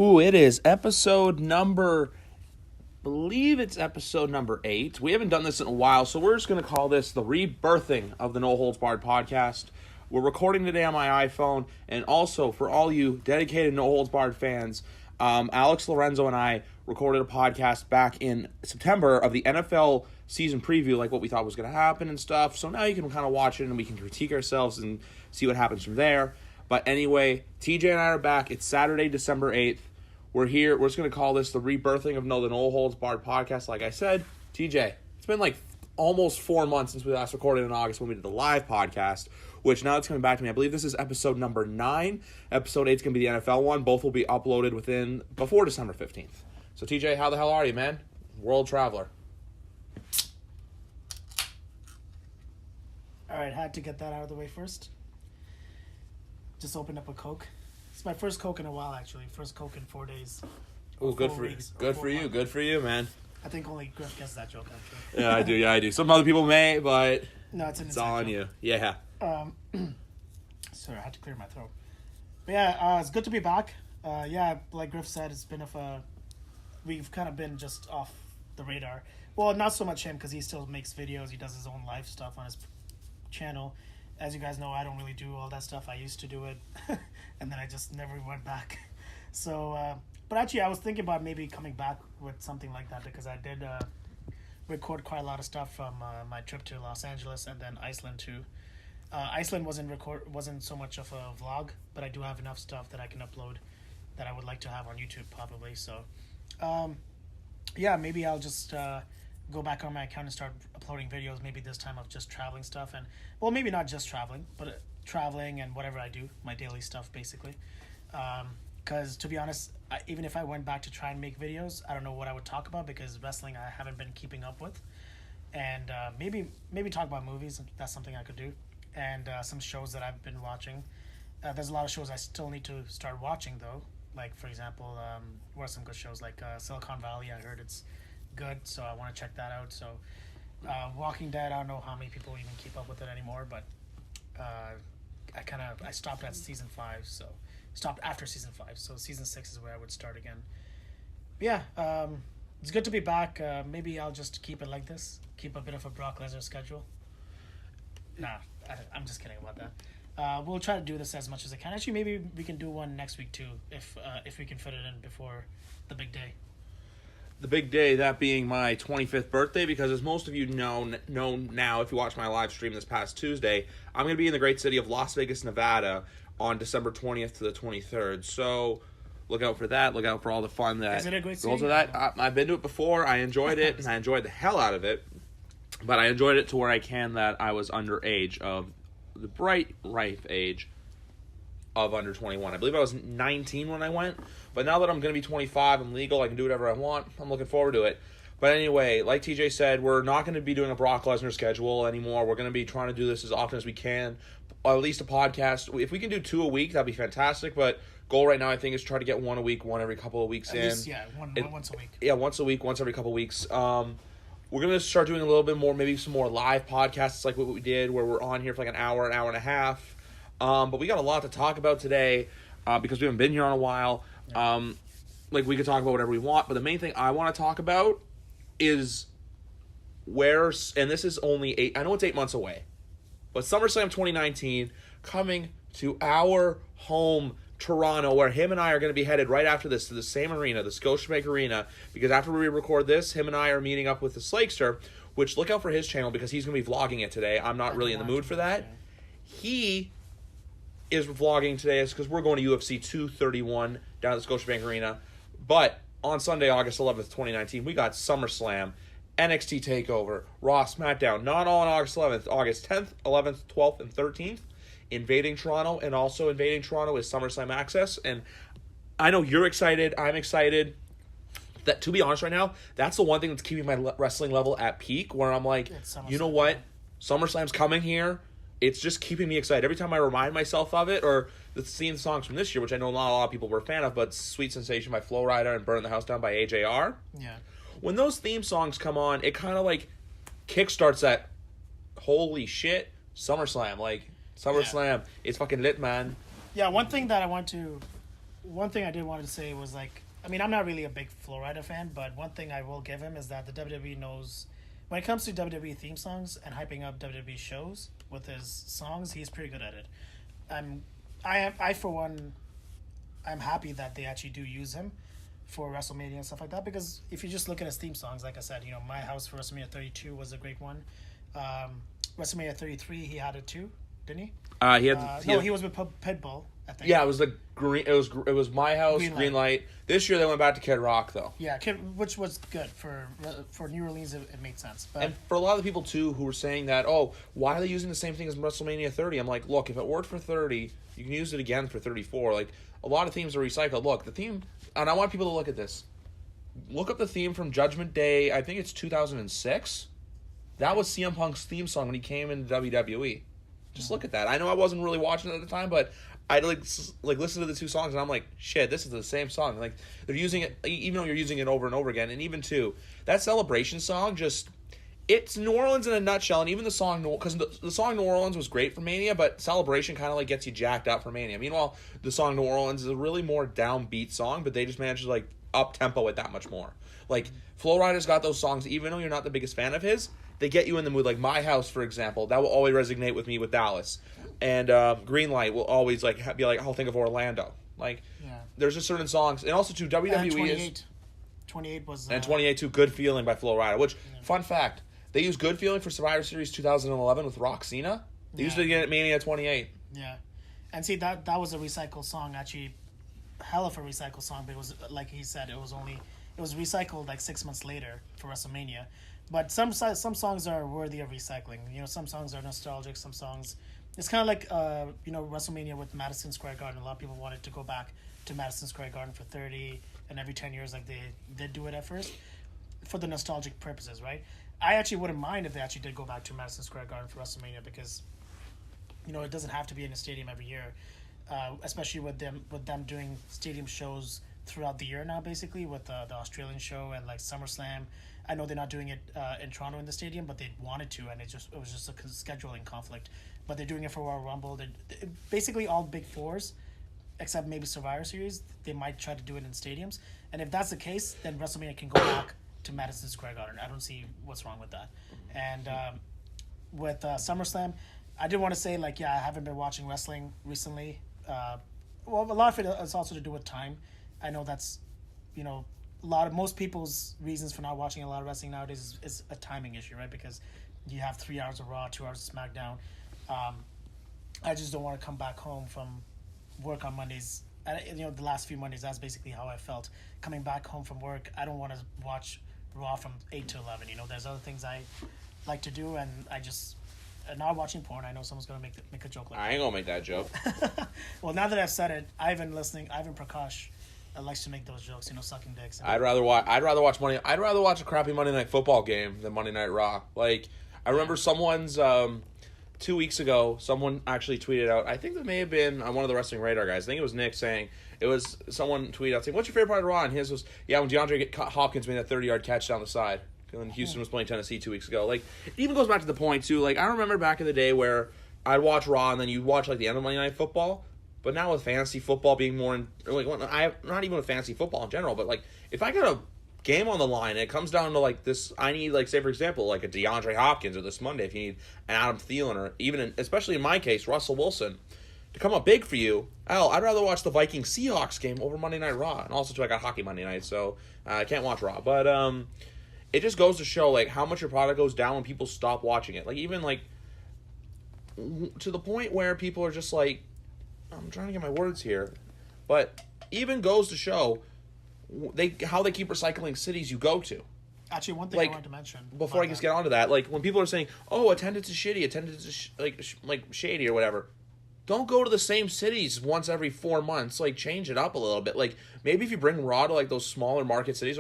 Ooh, it is episode number, believe it's episode number 8. We haven't done this in a while, so we're just going to call this the rebirthing of the No Holds Barred podcast. We're recording today on my iPhone, and also for all you dedicated No Holds Barred fans, Alex Lorenzo and I recorded a podcast back in September of the NFL season preview, like what we thought was going to happen and stuff. So now you can kind of watch it and we can critique ourselves and see what happens from there. But anyway, TJ and I are back. It's Saturday, December 8th. We're here. We're just going to call this the rebirthing of the No Holds Barred podcast. Like I said, TJ, it's been like almost 4 months since we last recorded in August when we did the live podcast, which now it's coming back to me. I believe this is episode number 9. Episode 8 is going to be the NFL one. Both will be uploaded before December 15th. So TJ, how the hell are you, man? World traveler. All right, had to get that out of the way first. Just opened up a Coke. It's my first Coke in a while, actually. First Coke in 4 days. Oh, good for you. Good for you. Good for you, man. I think only Griff gets that joke, actually. Yeah, I do. Yeah, I do. Some other people may, but No, it's all on you. Yeah. Sorry, I had to clear my throat. But yeah, it's good to be back. Yeah, like Griff said, it's been we've kind of been just off the radar. Well, not so much him, because he still makes videos. He does his own live stuff on his channel. As you guys know, I don't really do all that stuff. I used to do it, and then I just never went back. So, but actually, I was thinking about maybe coming back with something like that, because I did record quite a lot of stuff from my trip to Los Angeles and then Iceland too. Iceland wasn't so much of a vlog, but I do have enough stuff that I can upload that I would like to have on YouTube probably. So, yeah, maybe I'll just go back on my account and start uploading videos, maybe this time of just traveling stuff, and well, maybe not just traveling, but traveling and whatever I do, my daily stuff basically. Because to be honest, even if I went back to try and make videos, I don't know what I would talk about, because wrestling I haven't been keeping up with, and maybe talk about movies. That's something I could do, and some shows that I've been watching. There's a lot of shows I still need to start watching though. Like for example, what are some good shows like Silicon Valley? I heard it's good, so I want to check that out. So Walking Dead, I don't know how many people even keep up with it anymore, but I stopped at season 5, so stopped after season 5, so season 6 is where I would start again. But yeah, it's good to be back. Maybe I'll just keep it like this, keep a bit of a Brock Lesnar schedule. Nah, I'm just kidding about that. We'll try to do this as much as I can. Actually, maybe we can do one next week too, if we can fit it in before the big day. The big day, that being my 25th birthday, because as most of you know now, if you watch my live stream this past Tuesday, I'm going to be in the great city of Las Vegas, Nevada on December 20th to the 23rd. So look out for that. Look out for all the fun that Is it a great city? goes with that. I've been to it before. I enjoyed it, and I enjoyed the hell out of it. But I enjoyed it to where I was underage, of the bright, ripe age of under 21. I believe I was 19 when I went, but now that I'm going to be 25, I'm legal, I can do whatever I want. I'm looking forward to it. But anyway, like TJ said, we're not going to be doing a Brock Lesnar schedule anymore. We're going to be trying to do this as often as we can, at least a podcast. If we can do 2 a week, that'd be fantastic, but goal right now, I think, is try to get 1 a week, one every couple of weeks At in. least, yeah, once a week. Yeah, once a week, once every couple of weeks. We're going to start doing a little bit more, maybe some more live podcasts like what we did, where we're on here for like an hour and a half. But we got a lot to talk about today because we haven't been here in a while. Like, we could talk about whatever we want, but the main thing I want to talk about is and this is only I know it's 8 months away, but SummerSlam 2019 coming to our home, Toronto, where him and I are going to be headed right after this to the same arena, the Scotiabank Arena, because after we record this, him and I are meeting up with the Slakester, which look out for his channel because he's going to be vlogging it today. I'm not really in the mood for that. He is vlogging today because we're going to UFC 231 down at the Scotiabank Arena. But on Sunday, August 11th, 2019, we got SummerSlam, NXT TakeOver, Raw, SmackDown, not all on August 11th, August 10th, 11th, 12th, and 13th, invading Toronto, and also invading Toronto is SummerSlam Access. And I know you're excited, I'm excited. That, to be honest right now, that's the one thing that's keeping my wrestling level at peak, where I'm like, you know what, SummerSlam's coming here. It's just keeping me excited. Every time I remind myself of it, or seeing songs from this year, which I know not a lot of people were a fan of, but Sweet Sensation by Flo Rida and Burn the House Down by AJR. Yeah. When those theme songs come on, it kind of like kickstarts that, holy shit, SummerSlam. Like, SummerSlam, it's fucking lit, man. Yeah, one thing that I want to one thing I did want to say was like, I mean, I'm not really a big Flo Rida fan, but one thing I will give him is that the WWE knows when it comes to WWE theme songs and hyping up WWE shows with his songs, he's pretty good at it. I for one, I'm happy that they actually do use him for WrestleMania and stuff like that, because if you just look at his theme songs, like I said, My House for WrestleMania 32 was a great one. WrestleMania 33, he had it too, didn't he? He was with Pitbull, I think. Yeah, it was the green. It was My House, Green Light. This year they went back to Kid Rock though. Yeah, which was good for New Orleans. It made sense. But and for a lot of the people too who were saying that, oh, why are they using the same thing as WrestleMania 30? I'm like, look, if it worked for 30, you can use it again for 34. Like a lot of themes are recycled. Look, the theme, and I want people to look at this. Look up the theme from Judgment Day. I think it's 2006. That was CM Punk's theme song when he came into WWE. Just look at that. I know I wasn't really watching it at the time, but I like listen to the two songs and I'm like, shit, this is the same song. Like they're using it, even though you're using it over and over again. And even too, that celebration song it's New Orleans in a nutshell. And even the song, because the song New Orleans was great for Mania, but Celebration kind of like gets you jacked up for Mania. Meanwhile, the song New Orleans is a really more downbeat song, but they just managed to like up tempo it that much more. Like Flo Rida's got those songs, even though you're not the biggest fan of his. They get you in the mood, like My House, for example. That will always resonate with me with Dallas, and Green Light will always like be like, I'll think of Orlando. Like, there's just certain songs, and also too WWE is 28 was and 28 too. Good Feeling by Flo Rida. Which fun fact, they used Good Feeling for Survivor Series 2011 with Rock Cena. They used it again at Mania 28. Yeah, and see that was a recycled song, actually, hell of a recycled song. But it was like he said, it was recycled like 6 months later for WrestleMania. But some songs are worthy of recycling. Some songs are nostalgic. Some songs, it's kind of like WrestleMania with Madison Square Garden. A lot of people wanted to go back to Madison Square Garden for 30 and every 10 years, like they did do it at first, for the nostalgic purposes, right? I actually wouldn't mind if they actually did go back to Madison Square Garden for WrestleMania, because it doesn't have to be in a stadium every year, especially with them doing stadium shows throughout the year now, basically with the Australian show and like SummerSlam. I know they're not doing it in Toronto in the stadium, but they wanted to, and it was just a scheduling conflict. But they're doing it for Royal Rumble. They're basically all big fours, except maybe Survivor Series. They might try to do it in stadiums, and if that's the case, then WrestleMania can go back to Madison Square Garden. I don't see what's wrong with that. And with SummerSlam, I did want to say, like, I haven't been watching wrestling recently. Well, a lot of it is also to do with time. I know that's, most people's reasons for not watching a lot of wrestling nowadays is a timing issue, right? Because you have 3 hours of Raw, 2 hours of SmackDown. I just don't want to come back home from work on Mondays. And, the last few Mondays, that's basically how I felt. Coming back home from work, I don't want to watch Raw from 8 to 11. There's other things I like to do, and not watching porn. I know someone's going to make a joke like that. I ain't going to make that joke. Well, now that I've said it, Ivan Prakash likes to make those jokes, sucking dicks. I'd rather watch a crappy Monday Night Football game than Monday Night Raw. Like, I remember someone's 2 weeks ago, someone actually tweeted out, I think that may have been one of the Wrestling Radar guys. I think it was Nick saying, it was someone tweeted out saying, what's your favorite part of Raw? And his was, when DeAndre Hopkins made that 30-yard catch down the side when Houston was playing Tennessee 2 weeks ago. Like, it even goes back to the point, too. Like, I remember back in the day where I'd watch Raw and then you'd watch, like, the end of Monday Night Football. But now with fantasy football being more, not even with fantasy football in general, but, like, if I got a game on the line and it comes down to, like, this, I need, like, say, for example, like a DeAndre Hopkins, or this Monday, if you need an Adam Thielen, or even, especially in my case, Russell Wilson, to come up big for you, I'd rather watch the Vikings-Seahawks game over Monday Night Raw. And also, too, I got hockey Monday night, so I can't watch Raw. But it just goes to show, like, how much your product goes down when people stop watching it. Like, even, like, to the point where people are just, like, I'm trying to get my words here, but even goes to show how they keep recycling cities you go to. Actually, one thing I wanted to mention before I just get onto that, like when people are saying, "Oh, attendance is shitty, attendance is like shady or whatever," don't go to the same cities once every 4 months. Like, change it up a little bit. Like, maybe if you bring Raw to like those smaller market cities.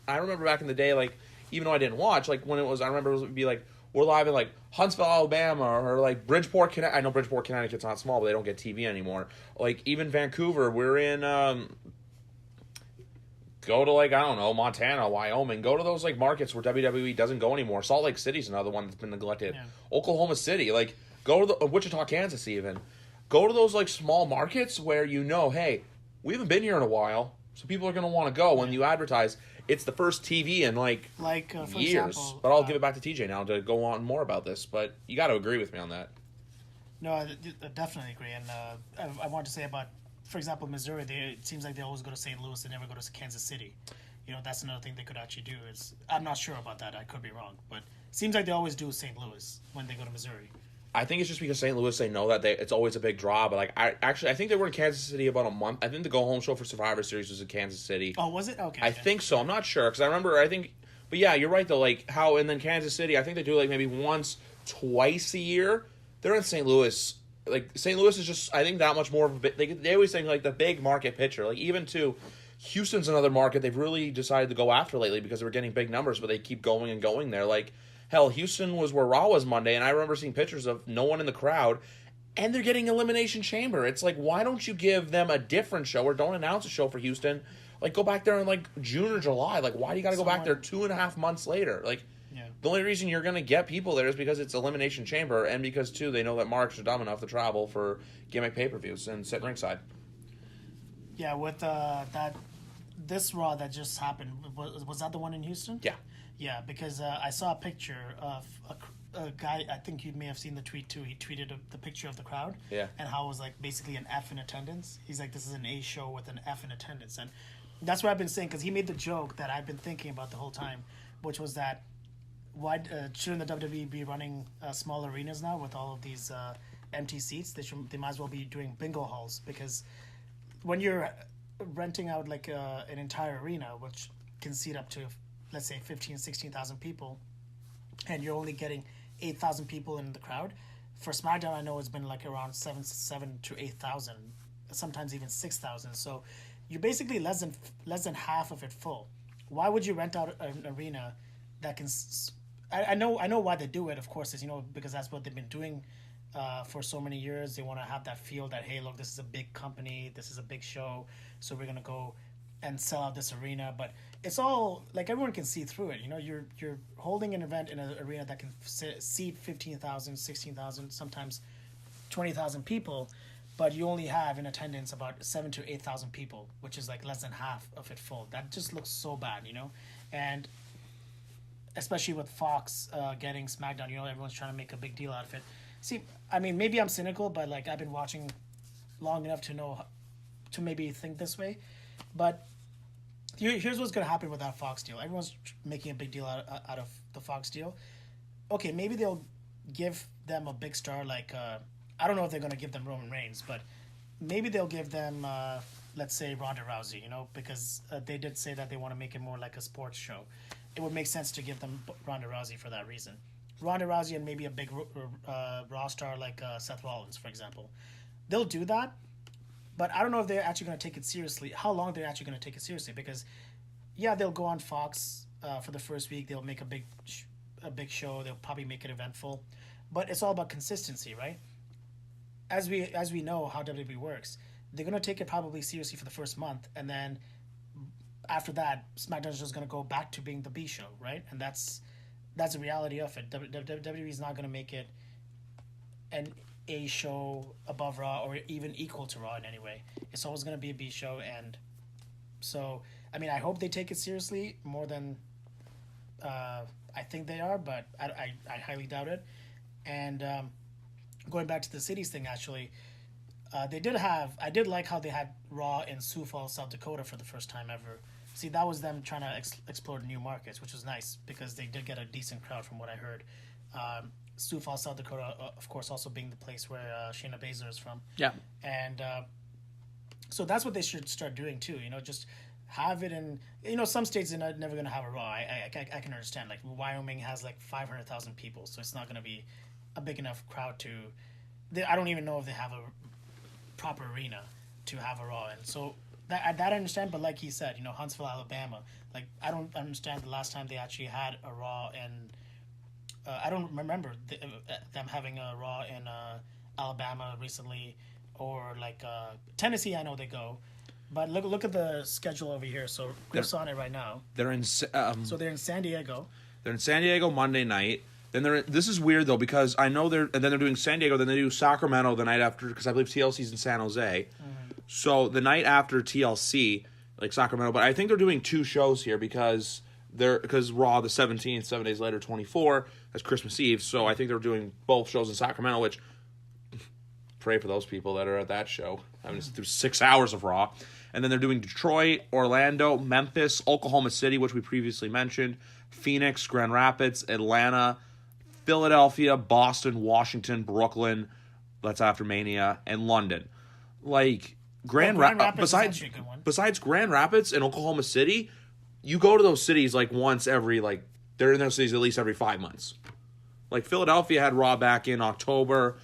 I remember back in the day, like, even though I didn't watch, like when it was, I remember it would be like, we're live in, like, Huntsville, Alabama, or, like, Bridgeport, Connecticut. I know Bridgeport, Connecticut's not small, but they don't get TV anymore. Like, even Vancouver, we're in, go to, like, I don't know, Montana, Wyoming. Go to those, like, markets where WWE doesn't go anymore. Salt Lake City's another one that's been neglected. Yeah. Oklahoma City. Like, go to Wichita, Kansas even. Go to those, like, small markets where hey, we haven't been here in a while, so people are going to want to go when you advertise. It's the first TV in for years. example, but I'll give it back to TJ now to go on more about this. But you got to agree with me on that. No, I definitely agree. And I want to say about, for example, Missouri. It seems like they always go to St. Louis. They never go to Kansas City. That's another thing they could actually do. I'm not sure about that. I could be wrong, but it seems like they always do St. Louis when they go to Missouri. I think it's just because St. Louis, they know that it's always a big draw. But I think they were in Kansas City about a month. I think the go home show for Survivor Series was in Kansas City. Oh, was it? Okay. I think so. I'm not sure because I remember. But yeah, you're right though. Like how and then Kansas City, I think they do like maybe once, twice a year. They're in St. Louis. Like St. Louis is just I think that much more of a bit. They always think like the big market picture. Like even to Houston's another market they've really decided to go after lately because they were getting big numbers, but they keep going and going there. Like hell, Houston was where Raw was Monday, and I remember seeing pictures of no one in the crowd, and they're getting Elimination Chamber. It's like why don't you give them a different show or don't announce a show for Houston? Like go back there in like June or July. Like why do you got to go back there 2.5 months later? Like. Yeah. The only reason you're going to get people there is because it's Elimination Chamber and because, too, they know that marks are dumb enough to travel for gimmick pay-per-views and sit ringside. Yeah, with this Raw that just happened, was that the one in Houston? Yeah. Yeah, because I saw a picture of a guy, I think you may have seen the tweet, too. He tweeted the picture of the crowd. Yeah. And how it was, like, basically an F in attendance. He's like, this is an A show with an F in attendance. And that's what I've been saying, because he made the joke that I've been thinking about the whole time, which was that why shouldn't the WWE be running small arenas now with all of these empty seats? They might as well be doing bingo halls because when you're renting out like an entire arena, which can seat up to, let's say, 15,000, 16,000 people, and you're only getting 8,000 people in the crowd. For SmackDown, I know it's been like around 7 to 8,000, sometimes even 6,000. So you're basically less than half of it full. Why would you rent out an arena that can? I know why they do it. Of course, is because that's what they've been doing for so many years. They want to have that feel that hey, look, this is a big company, this is a big show, so we're gonna go and sell out this arena. But it's all like everyone can see through it. You're holding an event in an arena that can seat 15,000, 16,000, sometimes 20,000 people, but you only have in attendance about 7,000 to 8,000 people, which is like less than half of it full. That just looks so bad, and especially with Fox getting SmackDown, everyone's trying to make a big deal out of it. See, I mean, maybe I'm cynical, but like I've been watching long enough to know to maybe think this way. But here's what's going to happen with that Fox deal. Everyone's making a big deal out of the Fox deal. Okay, maybe they'll give them a big star like I don't know if they're going to give them Roman Reigns, but maybe they'll give them let's say Ronda Rousey, because they did say that they want to make it more like a sports show. It would make sense to give them Ronda Rousey for that reason. Ronda Rousey and maybe a big Raw star like Seth Rollins, for example. They'll do that, but I don't know if they're actually going to take it seriously, how long they're actually going to take it seriously, because, yeah, they'll go on Fox for the first week. They'll make a big show. They'll probably make it eventful. But it's all about consistency, right? As we know how WWE works, they're going to take it probably seriously for the first month, and then after that, SmackDown's just going to go back to being the B show, right? And that's the reality of it. WWE is not going to make it an A show above Raw or even equal to Raw in any way. It's always going to be a B show, and so, I mean, I hope they take it seriously more than I think they are, but I highly doubt it. And going back to the cities thing, actually, I did like how they had Raw in Sioux Falls, South Dakota for the first time ever. See, that was them trying to explore new markets, which was nice because they did get a decent crowd from what I heard. Sioux Falls, South Dakota, of course, also being the place where Shayna Baszler is from. Yeah. And so that's what they should start doing too. Just have it in. Some states are never going to have a Raw. I can understand. Like Wyoming has like 500,000 people, so it's not going to be a big enough crowd to. I don't even know if they have a proper arena to have a Raw, and so. That I understand, but like he said, Huntsville, Alabama. Like I don't understand the last time they actually had a Raw, and I don't remember them having a Raw in Alabama recently, or like Tennessee. I know they go, but look at the schedule over here. So Griff's on it right now. They're in. So they're in San Diego. They're in San Diego Monday night. Then this is weird though because I know and then they're doing San Diego. Then they do Sacramento the night after because I believe TLC's in San Jose. So the night after TLC, like Sacramento, but I think they're doing 2 shows here because Raw the 17th, 7 days later, 24 as Christmas Eve. So I think they're doing both shows in Sacramento, which pray for those people that are at that show. I mean, it's through 6 hours of Raw. And then they're doing Detroit, Orlando, Memphis, Oklahoma City, which we previously mentioned, Phoenix, Grand Rapids, Atlanta, Philadelphia, Boston, Washington, Brooklyn, that's after Mania, and London. Like, Grand Rapids is actually a good one. Besides Grand Rapids and Oklahoma City, you go to those cities like once every, like, they're in those cities at least every 5 months. Like, Philadelphia had Raw back in October.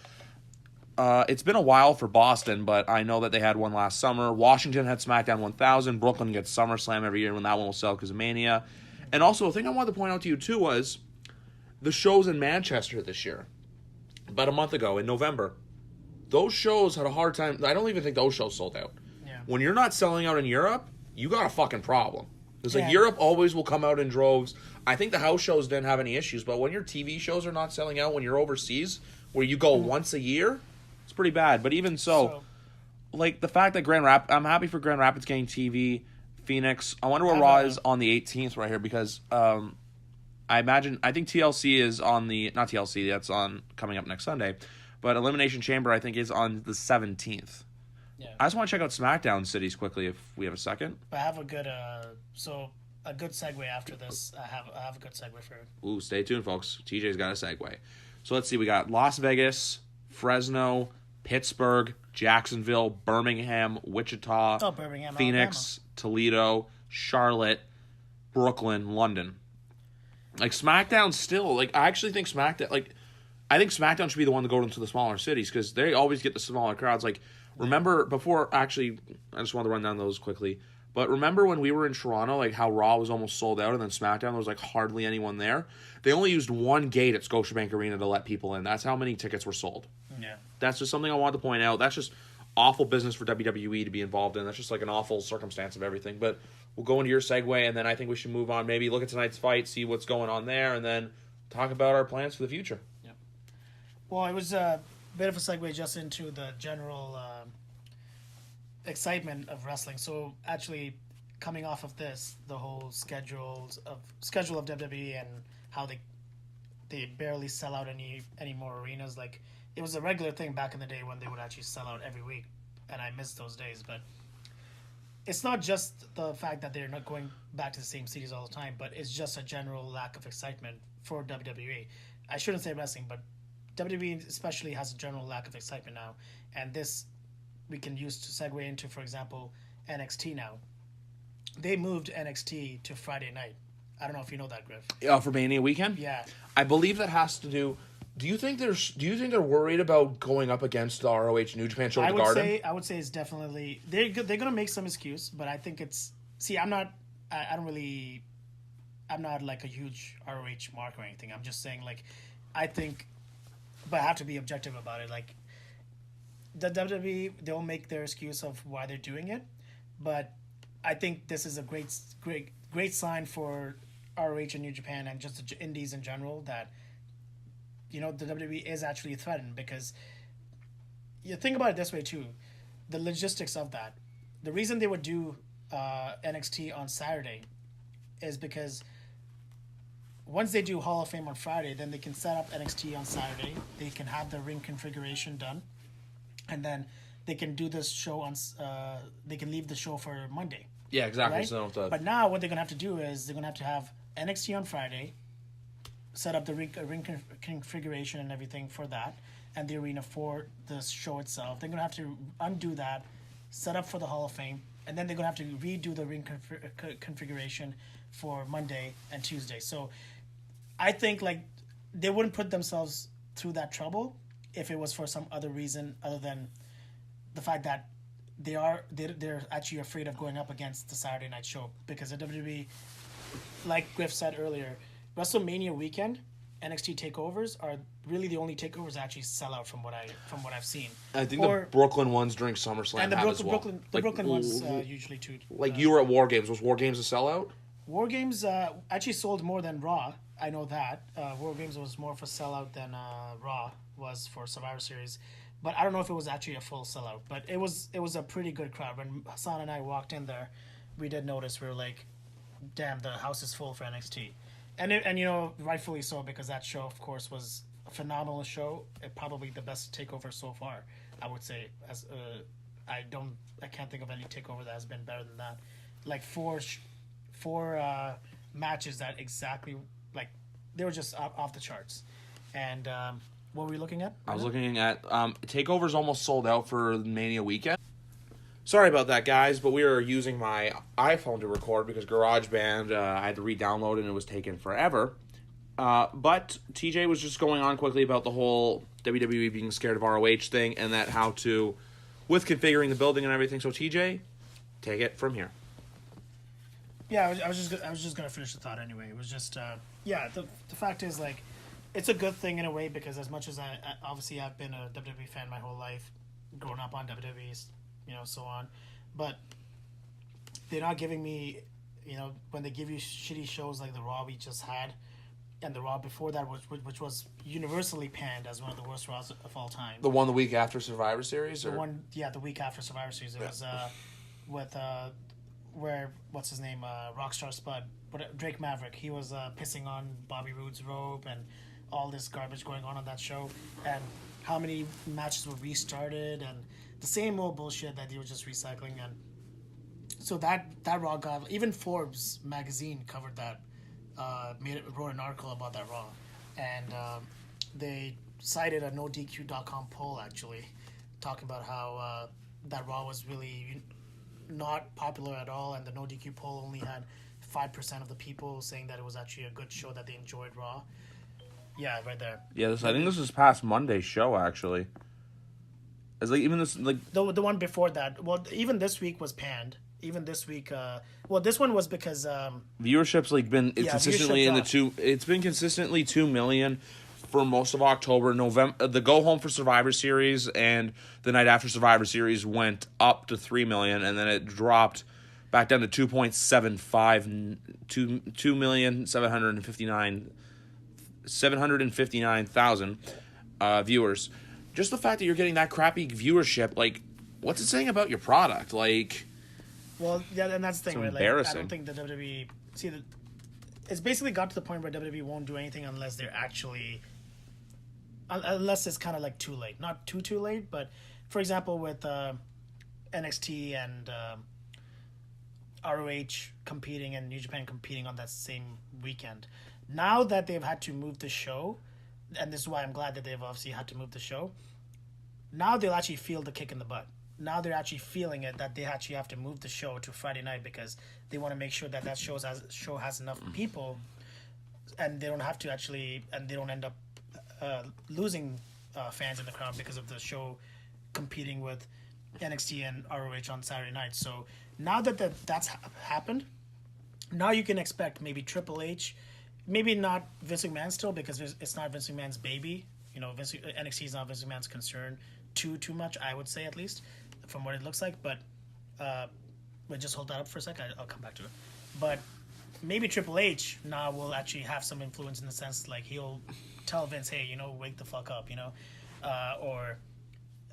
It's been a while for Boston, but I know that they had one last summer. Washington had SmackDown 1000. Brooklyn gets SummerSlam every year when that one will sell because of Mania. And also, a thing I wanted to point out to you, too, was the shows in Manchester this year. About a month ago, in November. Those shows had a hard time. I don't even think those shows sold out. Yeah. When you're not selling out in Europe, you got a fucking problem. Because like Yeah. Europe always will come out in droves. I think the house shows didn't have any issues, but when your TV shows are not selling out when you're overseas, where you go once a year, it's pretty bad. But even so, like the fact that I'm happy for Grand Rapids getting TV, Phoenix. I wonder where Raw is on the 18th right here because I think TLC is on the not TLC. That's on coming up next Sunday, but Elimination Chamber I think is on the 17th. Yeah. I just want to check out SmackDown cities quickly if we have a second. But I have a good a good segue after this. I have a good segue for it. Ooh, stay tuned, folks. TJ's got a segue. So let's see. We got Las Vegas, Fresno, Pittsburgh, Jacksonville, Birmingham, Wichita, Birmingham, Phoenix, Toledo, Charlotte, Brooklyn, London. Like SmackDown still, like I actually think I think SmackDown should be the one to go into the smaller cities because they always get the smaller crowds. Like remember I just wanted to run down those quickly. But remember when we were in Toronto, like how Raw was almost sold out and then SmackDown there was like hardly anyone there? They only used one gate at Scotiabank Arena to let people in. That's how many tickets were sold. Yeah. That's just something I wanted to point out. That's just awful business for WWE to be involved in. That's just like an awful circumstance of everything. But we'll go into your segue, and then I think we should move on. Maybe look at tonight's fight, see what's going on there, and then talk about our plans for the future. Yep. Well, it was a bit of a segue just into the general excitement of wrestling. So actually, coming off of this, the whole schedule of WWE and how they barely sell out any more arenas. Like it was a regular thing back in the day when they would actually sell out every week, and I miss those days. But it's not just the fact that they're not going back to the same cities all the time, but it's just a general lack of excitement for WWE. I shouldn't say wrestling, but WWE especially has a general lack of excitement now, and this we can use to segue into, for example, NXT now. They moved NXT to Friday night. I don't know if you know that, Griff. For Mania weekend? Yeah. I believe that has to do. Do you think they're worried about going up against the ROH New Japan show at the Garden? I would say it's definitely they're gonna make some excuse, but I think it's I'm not like a huge ROH mark or anything. I'm just saying like I think, but I have to be objective about it. Like the WWE, they'll make their excuse of why they're doing it, but I think this is a great sign for ROH and New Japan and just the indies in general that, you know, the WWE is actually threatened because you think about it this way too, the logistics of that. The reason they would do NXT on Saturday is because once they do Hall of Fame on Friday, then they can set up NXT on Saturday. They can have the ring configuration done, and then they can do this show on. They can leave the show for Monday. Yeah, exactly. Right? So But now what they're gonna have to do is they're gonna have NXT on Friday, set up the ring configuration and everything for that, and the arena for the show itself. They're gonna have to undo that, set up for the Hall of Fame, and then they're gonna have to redo the ring configuration for Monday and Tuesday. So I think like they wouldn't put themselves through that trouble if it was for some other reason other than the fact that they're actually afraid of going up against the Saturday night show because the WWE, like Griff said earlier, WrestleMania weekend NXT takeovers are really the only takeovers that actually sell out from what I've seen. I think the Brooklyn ones during SummerSlam and the as well. Brooklyn ones usually too. Like you were at War Games. Was War Games a sellout? War Games actually sold more than Raw. I know that. War Games was more of a sellout than Raw was for Survivor Series. but I don't know if it was actually a full sellout. But it was a pretty good crowd. When Hassan and I walked in there, we did notice, we were like, damn, the house is full for NXT. And you know, rightfully so, because that show, of course, was a phenomenal show. Probably the best takeover so far, I would say. As I can't think of any takeover that has been better than that. Like four matches that exactly, like, they were just off the charts. And what were we looking at? I was looking at Takeover's almost sold out for Mania weekend. Sorry about that, guys, but we were using my iPhone to record because GarageBand, I had to re-download it and it was taking forever. But TJ was just going on quickly about the whole WWE being scared of ROH thing and that how to, with configuring the building and everything. So TJ, take it from here. Yeah, I was just gonna finish the thought anyway. It was just the fact is, like, it's a good thing in a way, because as much as I obviously I've been a WWE fan my whole life, growing up on WWE, you know, so on, but they're not giving me, you know, when they give you shitty shows like the Raw we just had, and the Raw before that, which was universally panned as one of the worst Raws of all time. The one the week after Survivor Series? Or? The week after Survivor Series. It was with where, what's his name, Rockstar Spud, Drake Maverick. He was pissing on Bobby Roode's robe and all this garbage going on that show, and how many matches were restarted, and the same old bullshit that they were just recycling. And so that Raw got, even Forbes magazine covered that, wrote an article about that Raw, and they cited a NoDQ.com poll actually, talking about how that Raw was really not popular at all, and the NoDQ poll only had 5% of the people saying that it was actually a good show, that they enjoyed Raw. Yeah, right there. Yeah, I think this was past Monday's show actually. It's like even this, like the one before that. Well, even this week was panned. Even this week, this one was because viewership's like been consistently in the two. It's been consistently 2 million for most of October. November, the go home for Survivor Series and the night after Survivor Series went up to 3 million, and then it dropped back down to 2.75, 759,000 viewers. Just the fact that you're getting that crappy viewership, like, what's it saying about your product? Like, well, yeah, and that's the thing, right? Embarrassing. Like, I don't think the WWE it's basically got to the point where WWE won't do anything unless they're actually, unless it's kind of like too late, not too late, but for example with NXT and ROH competing and New Japan competing on that same weekend. Now that they've had to move the show, and this is why I'm glad that they've obviously had to move the show, now they'll actually feel the kick in the butt. Now they're actually feeling it, that they actually have to move the show to Friday night, because they want to make sure that show has enough people, and they don't have to actually, and they don't end up losing fans in the crowd because of the show competing with NXT and ROH on Saturday night. So now that that's happened, now you can expect maybe Triple H, maybe not Vince McMahon still, because it's not Vince McMahon's baby. You know, NXT is not Vince McMahon's concern too much, I would say, at least from what it looks like. But just hold that up for a second. I'll come back to it. But maybe Triple H now will actually have some influence, in the sense like he'll tell Vince, hey, you know, wake the fuck up, you know, or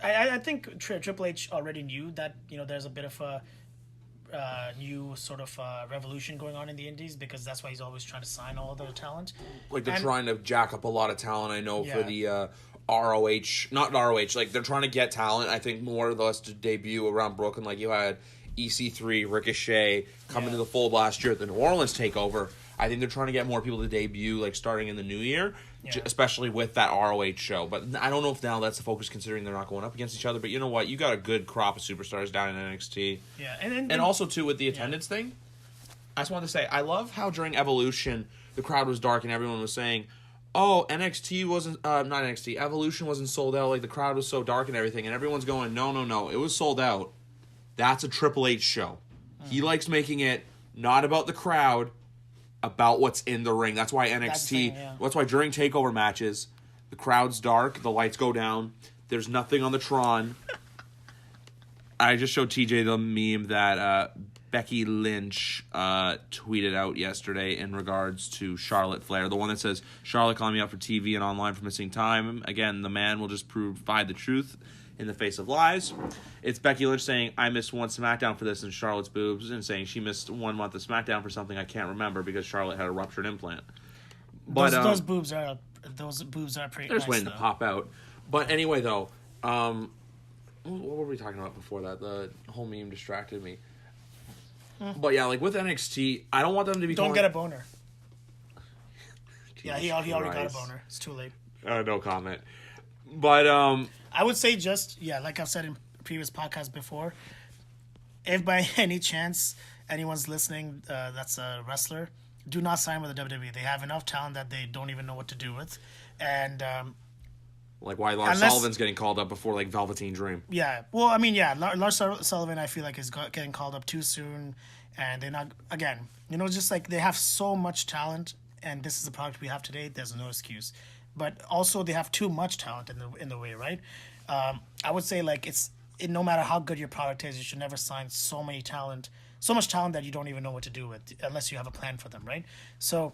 I think Triple H already knew that, you know, there's a bit of a new sort of revolution going on in the indies, because that's why he's always trying to sign all their talent. Like they're trying to jack up a lot of talent, I know, for the ROH, not ROH, like they're trying to get talent, I think, more or less to debut around Brooklyn. Like you had EC3, Ricochet coming to the fold last year at the New Orleans takeover. I think they're trying to get more people to debut, like starting in the new year, especially with that ROH show. But I don't know if now that's the focus, considering they're not going up against each other. But you know what? You got a good crop of superstars down in NXT. Yeah, and also too with the attendance thing. I just wanted to say, I love how during Evolution the crowd was dark and everyone was saying, "Oh, NXT wasn't not NXT. Evolution wasn't sold out. Like the crowd was so dark and everything." And everyone's going, "No, it was sold out. That's a Triple H show. He likes making it not about the crowd." About what's in the ring. That's why NXT, that's why during TakeOver matches, the crowd's dark, the lights go down, there's nothing on the Tron. I just showed TJ the meme that Becky Lynch tweeted out yesterday in regards to Charlotte Flair. The one that says, Charlotte calling me out for TV and online for missing time. Again, the man will just provide the truth in the face of lies. It's Becky Lynch saying, I missed one SmackDown for this, and Charlotte's boobs, and saying she missed 1 month of SmackDown for something I can't remember because Charlotte had a ruptured implant. But those boobs are pretty. They're just nice, waiting though. to pop out. But anyway, though, what were we talking about before that? The whole meme distracted me. But yeah, like with NXT, I don't want them to be. Don't get a boner. Jesus He already got a Christ. boner. It's too late. No comment. But I would say like I've said in previous podcasts before, if by any chance anyone's listening that's a wrestler, do not sign with the WWE. They have enough talent that they don't even know what to do with. And like why Lars unless- Sullivan's getting called up before like Velveteen Dream. yeah, well, I mean, yeah, Lars Sullivan, I feel like is getting called up too soon, and they're not. Again, just like they have so much talent, and this is the product we have today. There's no excuse, but also they have too much talent in the way, right? I would say like no matter how good your product is, you should never sign so much talent that you don't even know what to do with unless you have a plan for them, right? So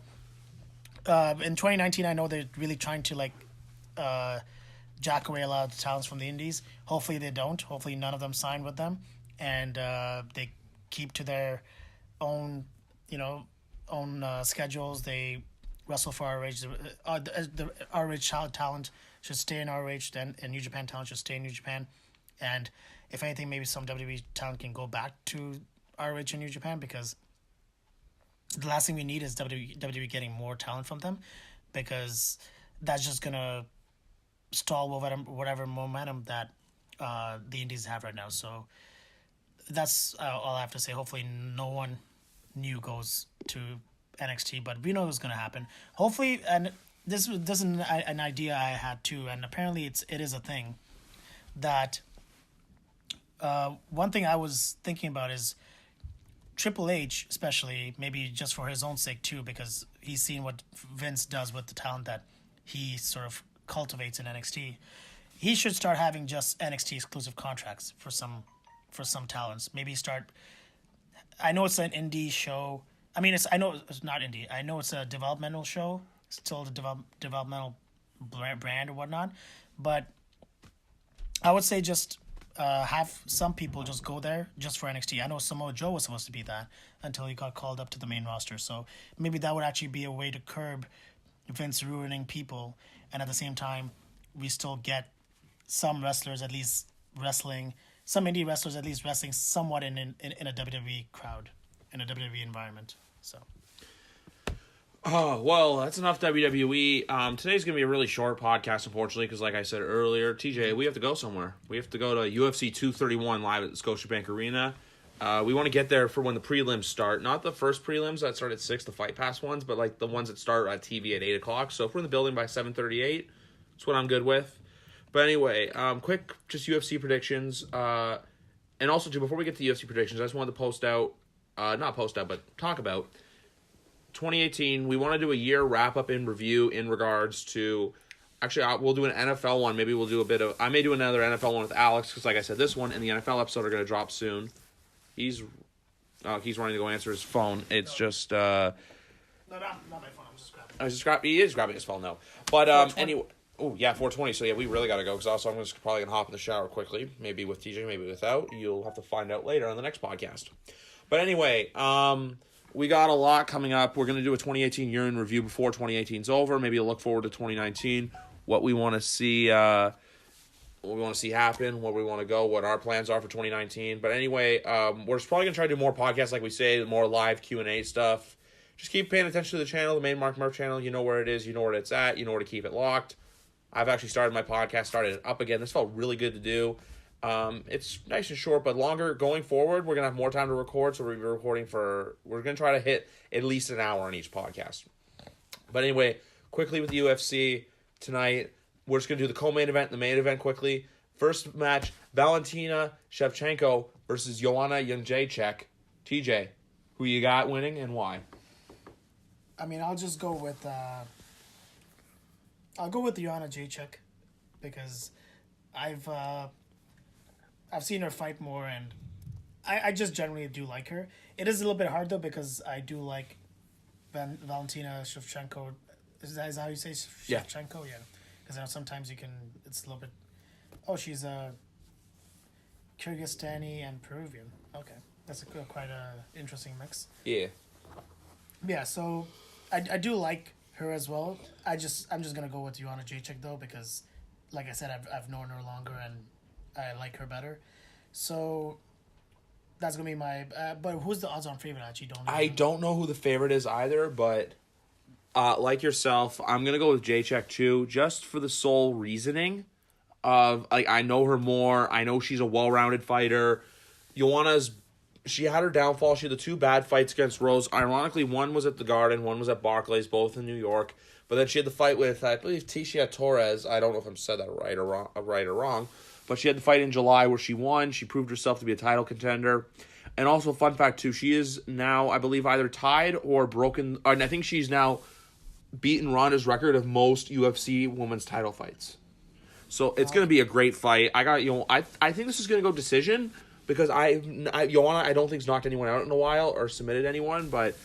in 2019, I know they're really trying to like jack away a lot of the talents from the indies. Hopefully they don't. Hopefully none of them sign with them, and they keep to their own schedules. They wrestle for ROH. The ROH talent should stay in ROH, then and New Japan talent should stay in New Japan. And if anything, maybe some WWE talent can go back to ROH and New Japan, because the last thing we need is WWE getting more talent from them, because that's just gonna stall whatever momentum that the indies have right now. So that's all I have to say. Hopefully no one new goes to NXT, but we know what's going to happen. Hopefully, and this is an idea I had too, and apparently it is a thing, that one thing I was thinking about is Triple H, especially, maybe just for his own sake too, because he's seen what Vince does with the talent that he sort of cultivates in NXT. He should start having just NXT exclusive contracts for some talents. Maybe start. I know it's an indie show. I mean, I know it's not indie. I know it's a developmental show, still the developmental brand or whatnot. But I would say just have some people just go there just for NXT. I know Samoa Joe was supposed to be that until he got called up to the main roster. So maybe that would actually be a way to curb Vince ruining people, and at the same time, we still get some wrestlers at least wrestling, some indie wrestlers at least wrestling somewhat in a WWE crowd, in a WWE environment. So. Oh, well, that's enough WWE. Today's going to be a really short podcast, unfortunately, because like I said earlier, TJ, we have to go somewhere. We have to go to UFC 231 live at the Scotiabank Arena. We want to get there for when the prelims start. Not the first prelims that start at 6, the Fight Pass ones, but like the ones that start at TV at 8 o'clock. So if we're in the building by 7:38, that's what I'm good with. But anyway, quick just UFC predictions. And also, too, before we get to UFC predictions, I just wanted to talk about 2018. We want to do a year wrap-up and review in regards to... Actually, we'll do an NFL one. Maybe we'll do I may do another NFL one with Alex, because like I said, this one and the NFL episode are going to drop soon. He's running to go answer his phone. It's just... No, not my phone. I'm just grabbing. He is grabbing his phone, though. But anyway... Oh, yeah, 4:20. So, yeah, we really got to go, because also I'm just probably going to hop in the shower quickly. Maybe with TJ, maybe without. You'll have to find out later on the next podcast. But anyway, we got a lot coming up. We're going to do a 2018 year in review before 2018's over. Maybe a look forward to 2019. What we want to see... what we want to see happen, where we want to go, what our plans are for 2019. But anyway, we're probably going to try to do more podcasts, like we say, more live Q&A stuff. Just keep paying attention to the channel, the main Mark Murph channel. You know where it is. You know where it's at. You know where to keep it locked. I've actually started my podcast, started it up again. This felt really good to do. It's nice and short, but longer going forward. We're going to have more time to record, so we're going to try to hit at least an hour on each podcast. But anyway, quickly with the UFC tonight, we're just going to do the co-main event and the main event quickly. First match, Valentina Shevchenko versus Joanna Jędrzejczyk. TJ, who you got winning and why? I mean, I'll just go with Joanna Jędrzejczyk, because I've seen her fight more, and I just generally do like her. It is a little bit hard though because I do like Valentina Shevchenko. Is that how you say Shevchenko? Yeah. Because I know sometimes you can. It's a little bit. Oh, she's a Kyrgyzstani and Peruvian. Okay, that's quite a interesting mix. Yeah. Yeah, so I do like her as well. I'm just gonna go with Joanna Jacek though because, like I said, I've known her longer and I like her better. So that's gonna be my. But who's the odds-on favorite? I actually don't. I don't know who the favorite is either, but like yourself, I'm gonna go with Jacek too, just for the sole reasoning of like I know her more. I know she's a well-rounded fighter. She had her downfall. She had the two bad fights against Rose. Ironically, one was at the Garden, one was at Barclays, both in New York. But then she had the fight with, I believe, Tecia Torres. I don't know if I'm said that right or wrong. But she had the fight in July where she won. She proved herself to be a title contender. And also, fun fact too, she is now, I believe, either tied or broken. And I think she's now beaten Ronda's record of most UFC women's title fights. So it's going to be a great fight. I think this is going to go decision because Joanna I don't think's knocked anyone out in a while or submitted anyone, but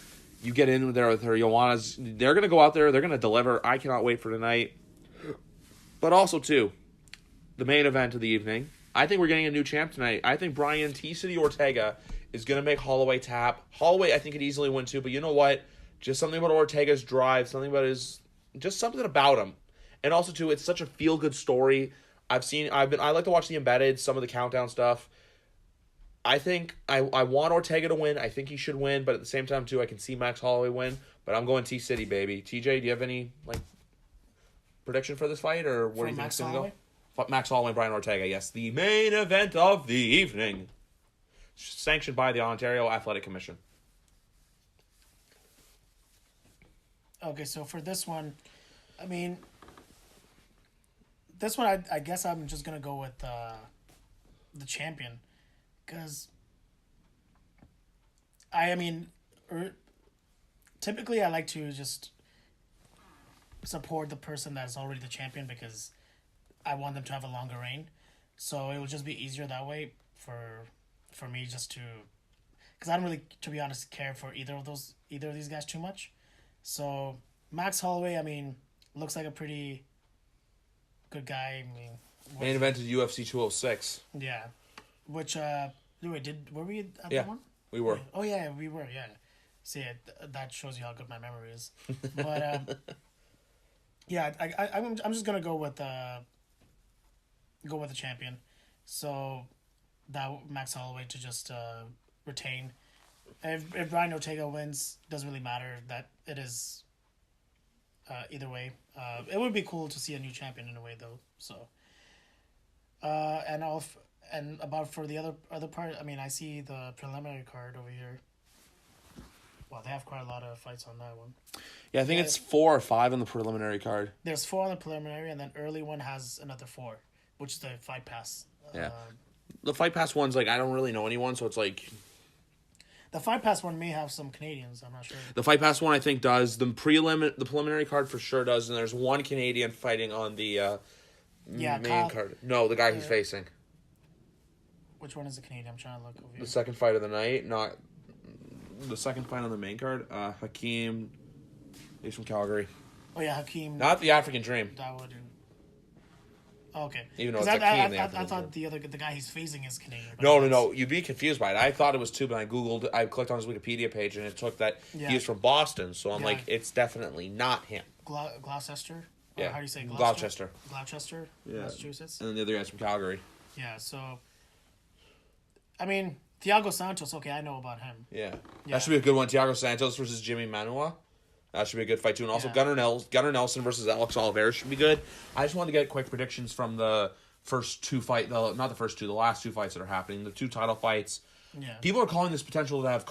you get in there with her. They're going to go out there. They're going to deliver. I cannot wait for tonight. But also, too, the main event of the evening. I think we're getting a new champ tonight. I think Brian T-City Ortega is going to make Holloway tap. Holloway, I think, could easily win, too. But you know what? Just something about Ortega's drive. Something about just something about him. And also, too, it's such a feel-good story. I like to watch the embedded, some of the countdown stuff. I think I want Ortega to win. I think he should win, but at the same time, too, I can see Max Holloway win. But I'm going T-City, baby. TJ, do you have any prediction for this fight, or where do you think it's going to go? Max Holloway, Brian Ortega, yes. The main event of the evening. Sanctioned by the Ontario Athletic Commission. Okay, so for this one, I mean, this one I guess I'm just going to go with the champion. Because, typically I like to just support the person that's already the champion because I want them to have a longer reign. So it will just be easier that way for me just to... Because I don't really, to be honest, care for either of these guys too much. So Max Holloway, looks like a pretty good guy. Main event is UFC 206. Yeah. Which, were we at yeah, that one? We were. Oh, yeah, we were, yeah. See, that shows you how good my memory is. But, yeah, I'm just going to go with the champion. So, that Max Holloway to just retain. If Brian Ortega wins, doesn't really matter that it is either way. It would be cool to see a new champion in a way, though. So, and about for the other part, I see the preliminary card over here. Well, they have quite a lot of fights on that one. Yeah, I think it's 4 or 5 on the preliminary card. There's 4 on the preliminary, and then early one has another 4, which is the Fight Pass. Yeah. The Fight Pass one's I don't really know anyone, so it's The Fight Pass one may have some Canadians, I'm not sure. The Fight Pass one, I think, does. The preliminary card for sure does, and there's one Canadian fighting on the main card. No, the guy he's facing. Which one is the Canadian? I'm trying to look over here. The second fight of the night, not the second fight on the main card. Hakeem, he's from Calgary. Oh yeah, Hakeem. Not the African Dream. Dawood. Oh, okay. Even though it's Hakeem, I thought the guy he's facing is Canadian. No. You'd be confused by it. I thought it was too, but I clicked on his Wikipedia page and it took that he was from Boston. So I'm it's definitely not him. Gloucester. Yeah. How do you say Gloucester? Gloucester, yeah. Massachusetts. And then the other guy's from Calgary. Yeah. So. Thiago Santos, okay, I know about him. Yeah. That should be a good one. Thiago Santos versus Jimmy Manuwa. That should be a good fight, too. And also Gunnar Nelson versus Alex Oliveira should be good. I just wanted to get quick predictions from the first 2 fights. Not the first 2, the last 2 fights that are happening. The 2 title fights. Yeah. People are calling this potential to have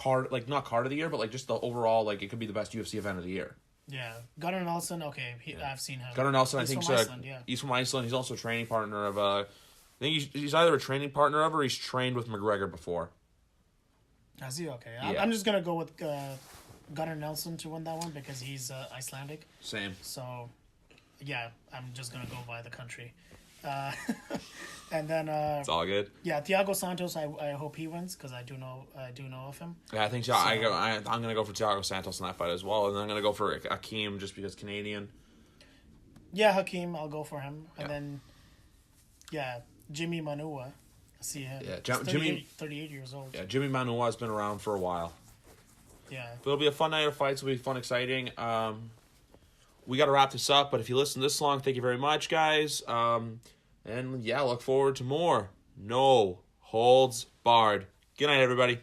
not card of the year, but just the overall, it could be the best UFC event of the year. Yeah. Gunnar Nelson, okay, I've seen him. Gunnar Nelson, he's I think, from Iceland, yeah. He's from Iceland. He's also a training partner of, I think he's either a training partner of or he's trained with McGregor before. Is he? Okay. Yeah. I'm just going to go with Gunnar Nelson to win that one because he's Icelandic. Same. So, yeah, I'm just going to go by the country. And then It's all good. yeah, Thiago Santos. I hope he wins because I do know of him. Yeah, I think so. I'm gonna go for Thiago Santos in that fight as well, and then I'm gonna go for Akeem just because Canadian. Yeah, Hakeem. I'll go for him, and Yeah. then yeah, Jimmy Manua. I see him. Yeah, He's Jimmy- 38 years old. Yeah, Jimmy Manuwa has been around for a while. Yeah. But it'll be a fun night of fights. It'll be fun, exciting. We got to wrap this up, but if you listen this long, thank you very much, guys. And yeah, look forward to more. No holds barred. Good night, everybody.